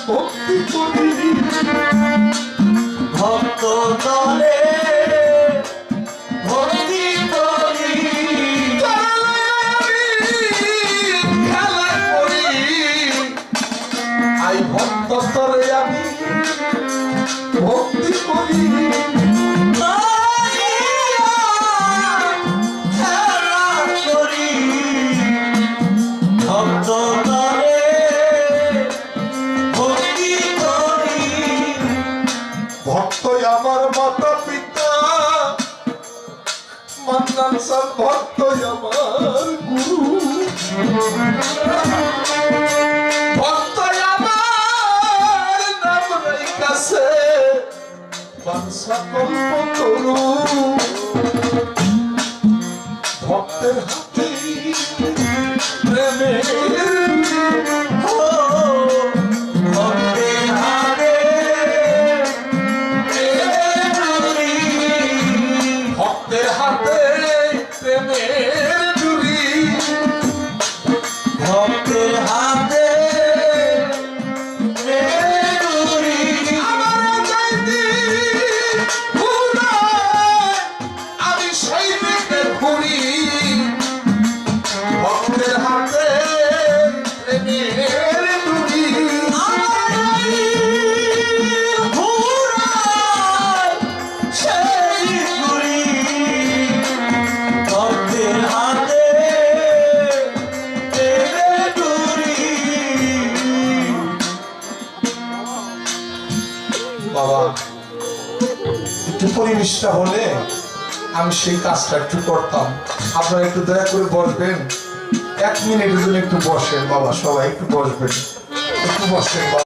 ভক্তি করি ভক্ত দলে ভক্তি করি খেলা করি আই ভক্ত তরে আমি ভক্তি করি ভক্ত দলে ভক্তি করি ভক্ত আমার মাতা পিতা মান্নান স্যার ভক্ত আমার গুরু ভক্ত আমার নাম রাইকাছে বাঞ্ছা কল্প তরু ভক্তের হাতে প্রেমের ভক্তের হাতে ভক্তের হাতে প্রেমের জুড়ি ভক্তের হাতে আমার যাইতে ঘুরায়, আমি সেই দিকে ঘুরি ভক্তের হাতে প্রেমের জুড়ি ভক্তের হাতে বাবা একটু পরিবেশটা হলে আমি সেই কাজটা একটু করতাম আপনারা একটু দয়া করে বসবেন 1 মিনিটের জন্য একটু বসেন বাবা সবাই একটু বসবেন একটু বসেন